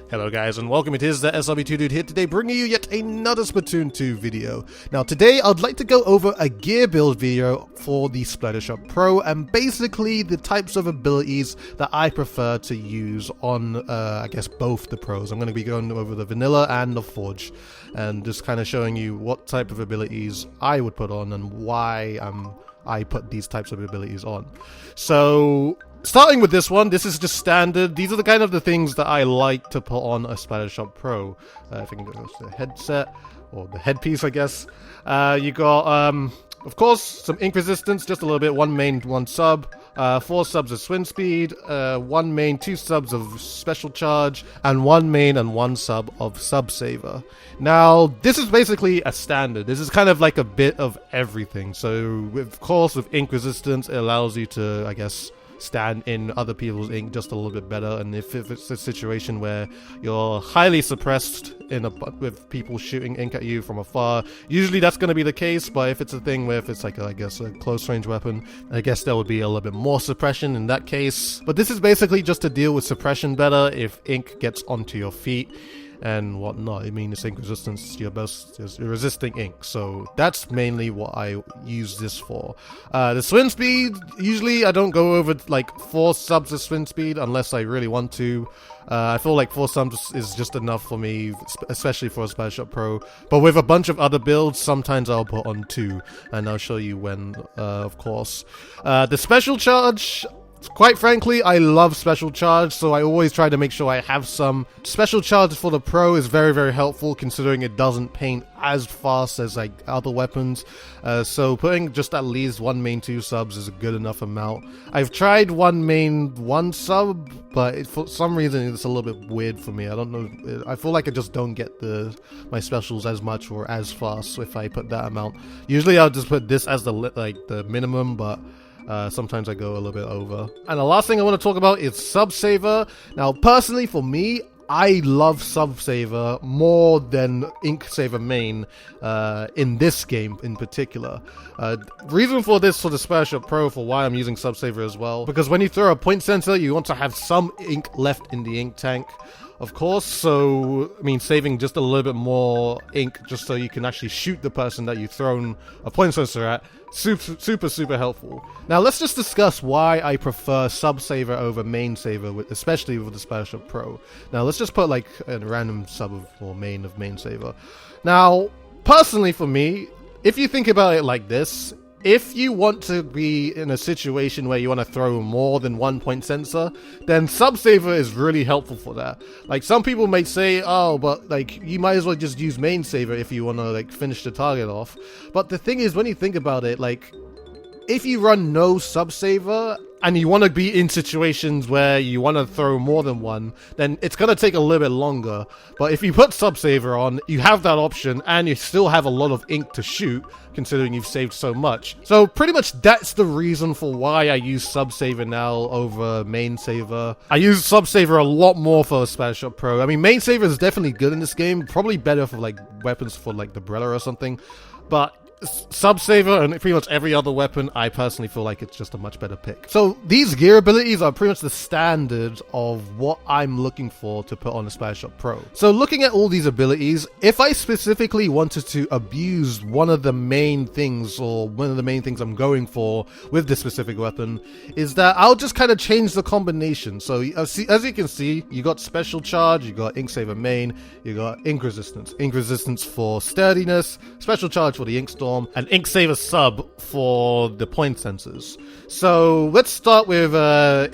Hello guys and welcome, it is ThatSrb2DUDE here today bringing you yet another Splatoon 2 video. Now today I'd like to go over a gear build video for the Splattershot Pro and basically the types of abilities that I prefer to use on I guess both the pros. I'm going to be going over the vanilla and the forge and just kind of showing you what type of abilities I would put on and why I put these types of abilities on. So starting with this one, this is just standard. These are the kind of the things that I like to put on a Splattershot Pro. If I can go to the headset, or the headpiece, I guess. You got, of course, some ink resistance, just a little bit. 1 main, 1 sub. 4 subs of swim speed. 1 main, 2 subs of special charge. And 1 main and 1 sub of sub saver. Now, this is basically a standard. This is kind of like a bit of everything. So, of course, with ink resistance, it allows you to, I guess, stand in other people's ink just a little bit better. And if it's a situation where you're highly suppressed with people shooting ink at you from afar, usually that's going to be the case. But if it's a thing where if it's like I guess a close range weapon, I guess there would be a little bit more suppression in that case. But this is basically just to deal with suppression better if ink gets onto your feet and whatnot. I mean, it's ink resistance, you're resisting ink, so that's mainly what I use this for. The swim speed, usually I don't go over like 4 subs of swim speed unless I really want to. I feel like 4 subs is just enough for me, especially for a Splattershot Pro. But with a bunch of other builds, sometimes I'll put on 2, and I'll show you when, of course. The special charge, quite frankly, I love special charge, so I always try to make sure I have some. Special charge for the pro is very, very helpful considering it doesn't paint as fast as like other weapons. So putting just at least 1 main 2 subs is a good enough amount. I've tried 1 main 1 sub, but for some reason it's a little bit weird for me. I don't know. I feel like I just don't get my specials as much or as fast if I put that amount. Usually I'll just put this as the minimum, but sometimes I go a little bit over. And the last thing I want to talk about is sub saver. Now, personally, for me, I love sub saver more than ink saver main in this game in particular. Reason for this for the Splattershot Pro for why I'm using sub saver as well, because when you throw a point sensor, you want to have some ink left in the ink tank, of course, so I mean saving just a little bit more ink just so you can actually shoot the person that you've thrown a point sensor at. Super helpful. Now let's just discuss why I prefer sub saver over main saver, especially with the Splattershot Pro. Now let's just put like a random sub or main of main saver. Now personally for me, if you think about it like this, if you want to be in a situation where you want to throw more than 1 point sensor, then sub saver is really helpful for that. Like some people may say, oh, but like you might as well just use main saver if you want to like finish the target off. But the thing is, when you think about it, like if you run no sub saver and you want to be in situations where you want to throw more than 1, then it's going to take a little bit longer. But if you put sub saver on, you have that option and you still have a lot of ink to shoot, considering you've saved so much. So pretty much that's the reason for why I use sub saver now over main saver. I use sub saver a lot more for Splattershot Pro. I mean, main saver is definitely good in this game, probably better for like weapons for like the Brella or something, but sub saver and pretty much every other weapon, I personally feel like it's just a much better pick. So these gear abilities are pretty much the standard of what I'm looking for to put on a Splattershot Pro. So looking at all these abilities, if I specifically wanted to abuse one of the main things, or one of the main things I'm going for with this specific weapon, is that I'll just kind of change the combination. So as you can see, you got special charge, you got ink saver main, you got ink resistance for sturdiness, special charge for the ink storm, and ink saver sub for the point sensors. So let's start with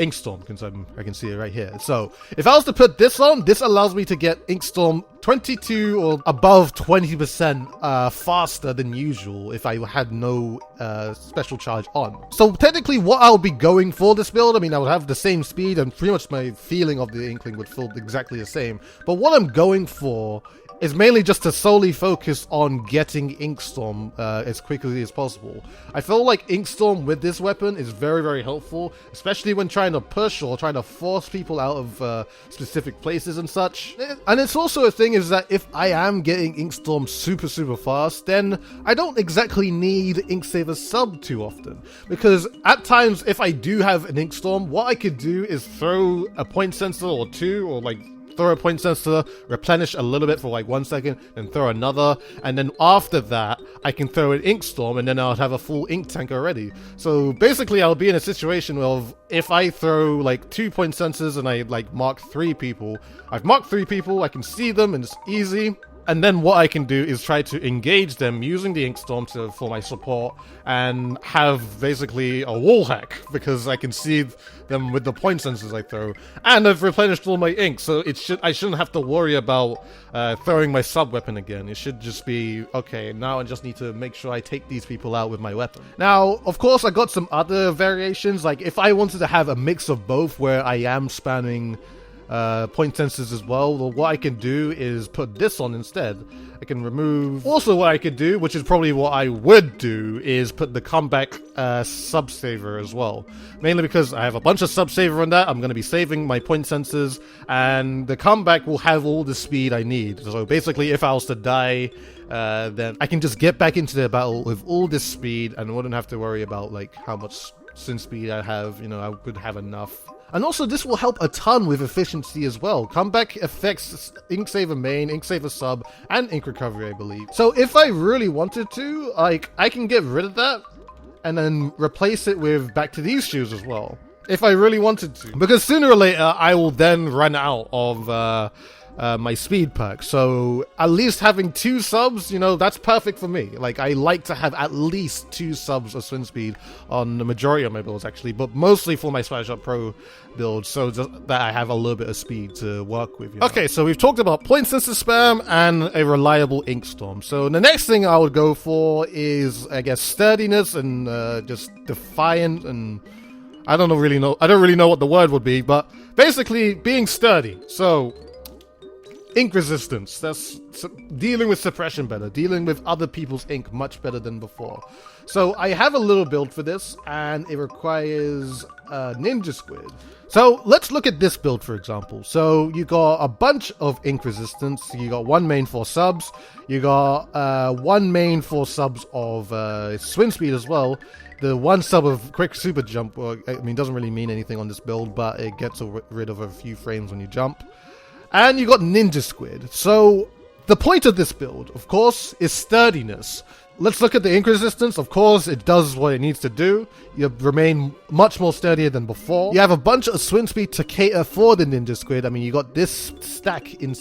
ink storm, because I can see it right here. So if I was to put this on, this allows me to get ink storm 22 or above 20% faster than usual if I had no special charge on. So technically what I'll be going for this build, I mean, I would have the same speed and pretty much my feeling of the inkling would feel exactly the same. But what I'm going for is mainly just to solely focus on getting Inkstorm as quickly as possible. I feel like Inkstorm with this weapon is very, very helpful, especially when trying to push or trying to force people out of specific places and such. And it's also a thing is that if I am getting Inkstorm super, super fast, then I don't exactly need Inksaver sub too often. Because at times, if I do have an Inkstorm, what I could do is throw a point sensor or 2 or like throw a point sensor, replenish a little bit for like 1 second, then throw another, and then after that, I can throw an ink storm, and then I'll have a full ink tank already. So basically, I'll be in a situation of if I throw like 2 point sensors and I like mark 3 people, I've marked 3 people, I can see them, and it's easy. And then what I can do is try to engage them using the ink storm for my support and have basically a wall hack because I can see them with the point sensors I throw. And I've replenished all my ink, so I shouldn't have to worry about throwing my sub weapon again. It should just be, okay, now I just need to make sure I take these people out with my weapon. Now, of course, I got some other variations. Like if I wanted to have a mix of both where I am spamming point sensors as well, what I can do is put this on instead. I can remove... Also what I could do, which is probably what I would do, is put the comeback sub saver as well. Mainly because I have a bunch of sub saver on that, I'm going to be saving my point sensors, and the comeback will have all the speed I need. So basically if I was to die, then I can just get back into the battle with all this speed and wouldn't have to worry about like how much swim speed I have. You know, I would have enough. And also, this will help a ton with efficiency as well. Comeback affects Ink Saver main, Ink Saver sub, and Ink Recovery, I believe. So if I really wanted to, like, I can get rid of that and then replace it with back to these shoes as well. If I really wanted to. Because sooner or later, I will then run out of my speed perk. So at least having 2 subs, you know, that's perfect for me. Like, I like to have at least 2 subs of swim speed on the majority of my builds, actually, but mostly for my Splattershot Pro build, so just that I have a little bit of speed to work with. You know? Okay, so we've talked about point sensor spam and a reliable ink storm. So the next thing I would go for is, I guess, sturdiness and just defiant, and I don't really know what the word would be, but basically being sturdy. So ink resistance, that's dealing with suppression better, dealing with other people's ink much better than before. So I have a little build for this, and it requires Ninja Squid. So let's look at this build, for example. So you got a bunch of ink resistance, you got 1 main 4 subs, you got 1 main 4 subs of swim speed as well. The 1 sub of quick super jump, I mean, doesn't really mean anything on this build, but it gets rid of a few frames when you jump. And you got Ninja Squid. So the point of this build, of course, is sturdiness. Let's look at the ink resistance. Of course, it does what it needs to do. You remain much more sturdier than before. You have a bunch of swim speed to cater for the Ninja Squid. I mean, you got this stack in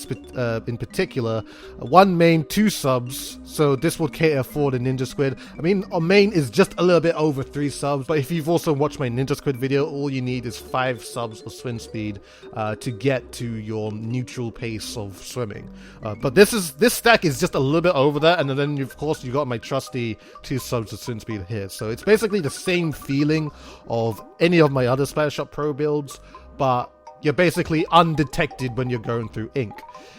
particular. 1 main, 2 subs. So this will cater for the Ninja Squid. I mean, our main is just a little bit over 3 subs. But if you've also watched my Ninja Squid video, all you need is 5 subs of swim speed to get to your neutral pace of swimming. But this stack is just a little bit over that. And then, of course, you got my trusty 2 subs of swim speed here. So it's basically the same feeling of any of my other Splattershot Pro builds, but you're basically undetected when you're going through ink.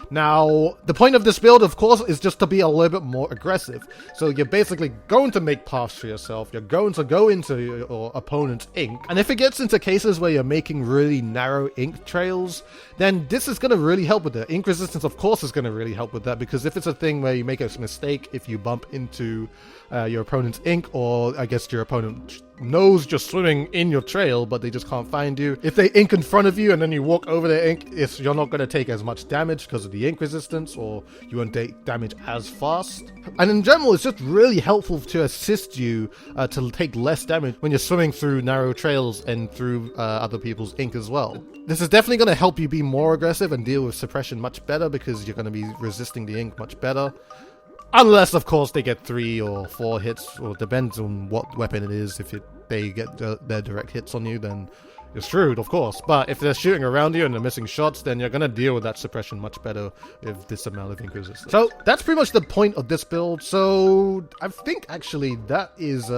Now, the point of this build, of course, is just to be a little bit more aggressive. So you're basically going to make paths for yourself, you're going to go into your opponent's ink, and if it gets into cases where you're making really narrow ink trails, then this is going to really help with that. Ink resistance, of course, is going to really help with that, because if it's a thing where you make a mistake, if you bump into your opponent's ink, or I guess your opponent knows you're swimming in your trail, but they just can't find you. If they ink in front of you and then you walk over their ink, you're not going to take as much damage because of the ink resistance, or you won't take damage as fast. And in general, it's just really helpful to assist you to take less damage when you're swimming through narrow trails and through other people's ink as well. This is definitely going to help you be more aggressive and deal with suppression much better, because you're going to be resisting the ink much better. Unless, of course, they get 3 or 4 hits, or depends on what weapon it is. If they get their direct hits on you, then you're screwed, of course. But if they're shooting around you and they're missing shots, then you're going to deal with that suppression much better with this amount of ink resistance. So that's pretty much the point of this build. So I think, actually, that is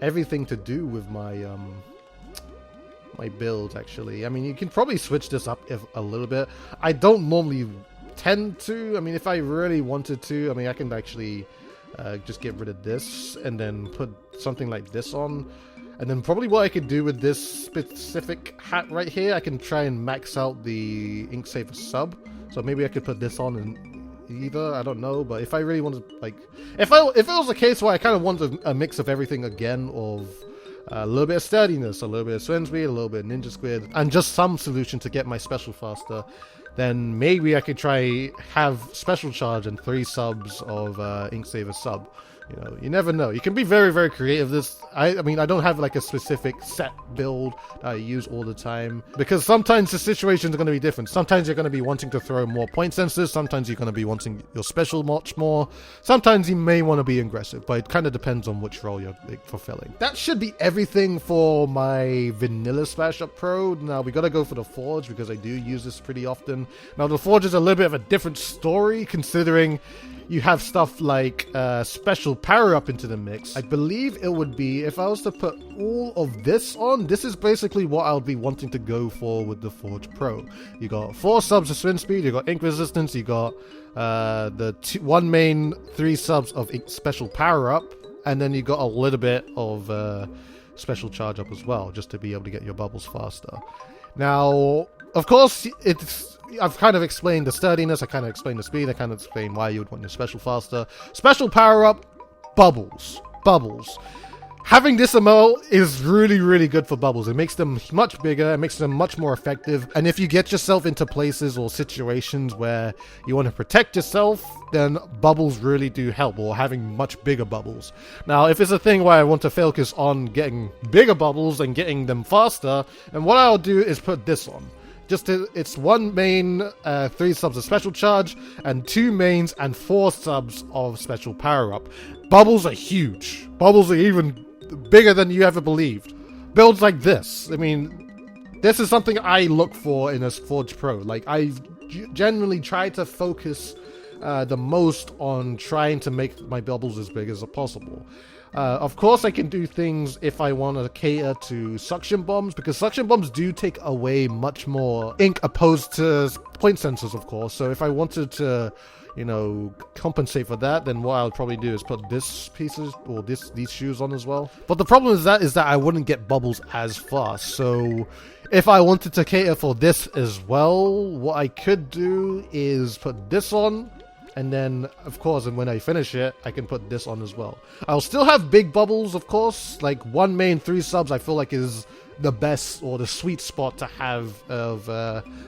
everything to do with my my build, actually. I mean, you can probably switch this up a little bit. I don't normally tend to. I mean, if I really wanted to, I mean, I can actually just get rid of this and then put something like this on. And then probably what I could do with this specific hat right here, I can try and max out the ink saver sub. So maybe I could put this on and either, I don't know. But if I really wanted, like, if it was a case where I kind of wanted a mix of everything again, of a little bit of sturdiness, a little bit of swim speed, a little bit of ninja squid, and just some solution to get my special faster, then maybe I could try have special charge and 3 subs of Inksaver sub. You know, you never know. You can be very, very creative. I mean, I don't have like a specific set build that I use all the time, because sometimes the situations are going to be different. Sometimes you're going to be wanting to throw more point sensors. Sometimes you're going to be wanting your special much more. Sometimes you may want to be aggressive, but it kind of depends on which role you're fulfilling. That should be everything for my vanilla Splattershot Pro. Now we got to go for the Forge, because I do use this pretty often. Now the Forge is a little bit of a different story, considering you have stuff like special power up into the mix. I believe it would be, if I was to put all of this on, this is basically what I'll be wanting to go for with the Forge Pro. You got 4 subs of swim speed, you got ink resistance, you got the 1 main 3 subs of ink special power up, and then you got a little bit of special charge up as well, just to be able to get your bubbles faster. Now, of course, I've kind of explained the sturdiness, I kind of explained the speed, I kind of explained why you would want your special faster. Special power up, bubbles. Bubbles. Having this amount is really, really good for bubbles. It makes them much bigger, it makes them much more effective, and if you get yourself into places or situations where you want to protect yourself, then bubbles really do help, or having much bigger bubbles. Now, if it's a thing where I want to focus on getting bigger bubbles and getting them faster, then what I'll do is put this on. It's 1 main, 3 subs of special charge, and 2 mains and 4 subs of special power up. Bubbles are huge. Bubbles are even bigger than you ever believed. Builds like this, I mean, this is something I look for in a Forge Pro. Like, I generally try to focus the most on trying to make my bubbles as big as possible. Of course, I can do things if I want to cater to suction bombs, because suction bombs do take away much more ink opposed to point sensors, of course. So if I wanted to, you know, compensate for that, then what I'll probably do is put this pieces or these shoes on as well. But the problem is that I wouldn't get bubbles as fast. So if I wanted to cater for this as well, what I could do is put this on. And then, of course, and when I finish it, I can put this on as well. I'll still have big bubbles, of course. Like 1 main, 3 subs, I feel like is the best or the sweet spot to have of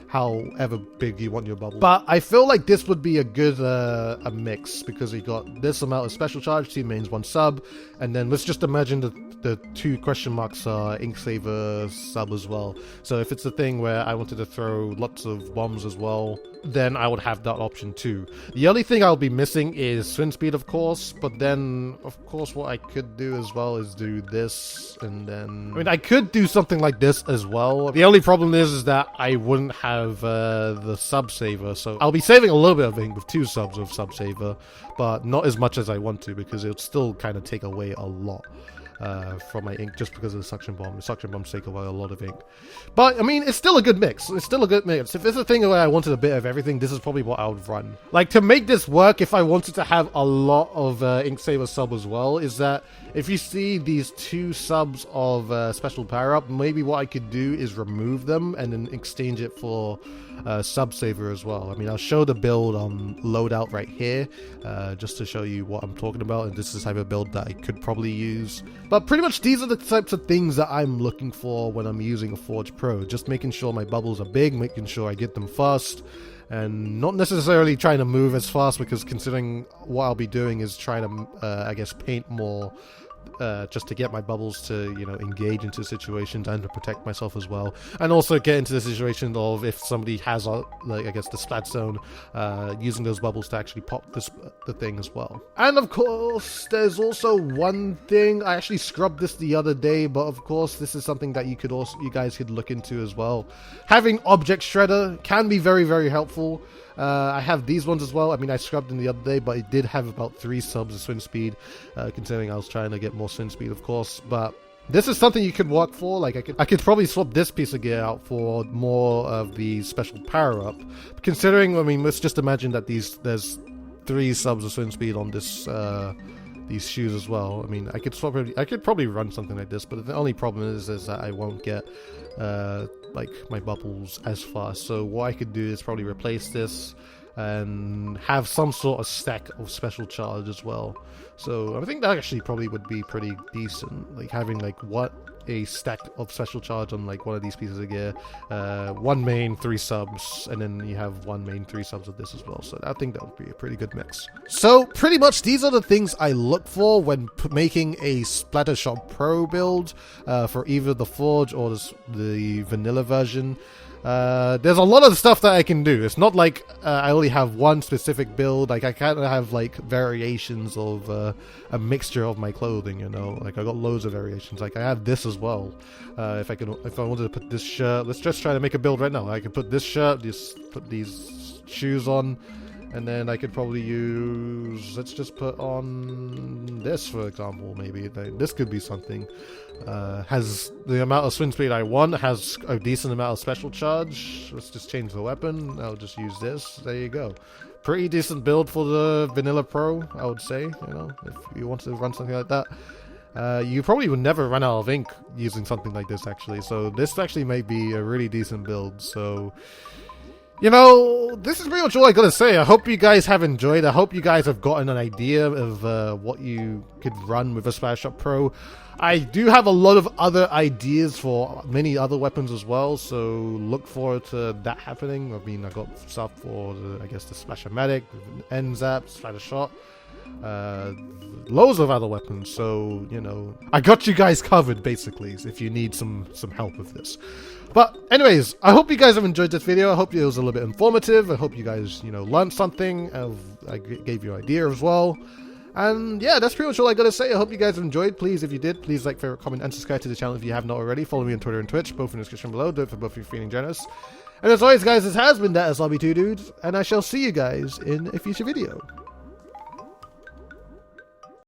however big you want your bubble. But I feel like this would be a good a mix, because we got this amount of special charge, 2 mains, 1 sub, and then let's just imagine the 2 question marks are Inksaver sub as well. So if it's a thing where I wanted to throw lots of bombs as well, then I would have that option too. The only thing I'll be missing is swim speed, of course, but then, of course, what I could do as well is do this, and then, I mean, I could do something like this as well. The only problem is that I wouldn't have the sub saver, so I'll be saving a little bit of ink with 2 subs of sub saver, but not as much as I want to, because it would still kind of take away a lot from my ink, just because of the suction bomb. The suction bombs take away a lot of ink. But, I mean, it's still a good mix. It's still a good mix. If there's a thing where I wanted a bit of everything, this is probably what I would run. Like, to make this work, if I wanted to have a lot of Inksaver sub as well, is that if you see these 2 subs of special power-up, maybe what I could do is remove them and then exchange it for sub saver as well. I mean, I'll show the build on loadout right here, just to show you what I'm talking about, and this is the type of build that I could probably use. But pretty much these are the types of things that I'm looking for when I'm using a Forge Pro. Just making sure my bubbles are big, making sure I get them fast, and not necessarily trying to move as fast, because considering what I'll be doing is trying to, I guess, paint more, just to get my bubbles to, you know, engage into situations and to protect myself as well, and also get into the situation of if somebody has, like, I guess, the splat zone, using those bubbles to actually pop the thing as well. And of course, there's also one thing, I actually scrubbed this the other day, but of course this is something that you guys could look into as well. Having object shredder can be very, very helpful. I have these ones as well. I mean, I scrubbed them the other day, but it did have about 3 subs of swim speed, considering I was trying to get more swim speed, of course. But this is something you could work for. Like, I could probably swap this piece of gear out for more of the special power up. Considering, I mean, let's just imagine that there's 3 subs of swim speed on this these shoes as well. I mean, I could probably run something like this, but the only problem is that I won't get like my bubbles as fast. So what I could do is probably replace this and have some sort of stack of special charge as well. So I think that actually probably would be pretty decent, like having like a stack of special charge on like one of these pieces of gear, 1 main, 3 subs, and then you have 1 main, 3 subs of this as well. So I think that would be a pretty good mix. So pretty much these are the things I look for when making a Splattershot Pro build for either the Forge or the vanilla version. There's a lot of stuff that I can do. It's not like I only have one specific build. Like I kind of have like variations of a mixture of my clothing, you know. Like I got loads of variations. Like I have this as well. If I wanted to put this shirt, let's just try to make a build right now. I can put this shirt, just put these shoes on, and then I could probably use, let's just put on this, for example, maybe. This could be something. Has the amount of swing speed I want, has a decent amount of special charge. Let's just change the weapon. I'll just use this. There you go. Pretty decent build for the Vanilla Pro, I would say. You know, if you want to run something like that. You probably would never run out of ink using something like this, actually. So this actually may be a really decent build. So, you know, this is pretty much all I gotta say. I hope you guys have enjoyed. I hope you guys have gotten an idea of what you could run with a Splattershot Pro. I do have a lot of other ideas for many other weapons as well, so look forward to that happening. I mean, I got stuff for, I guess, the Splashomatic, NZAP, Splattershot, loads of other weapons, so, you know, I got you guys covered, basically, if you need some help with this. But anyways, I hope you guys have enjoyed this video. I hope it was a little bit informative. I hope you guys, you know, learned something. I gave you an idea as well. And yeah, that's pretty much all I gotta say. I hope you guys have enjoyed. Please, if you did, please like, favorite, comment, and subscribe to the channel if you have not already. Follow me on Twitter and Twitch, both in the description below. Do it for both if you're feeling generous. And as always, guys, this has been ThatSrb2DUDE, and I shall see you guys in a future video.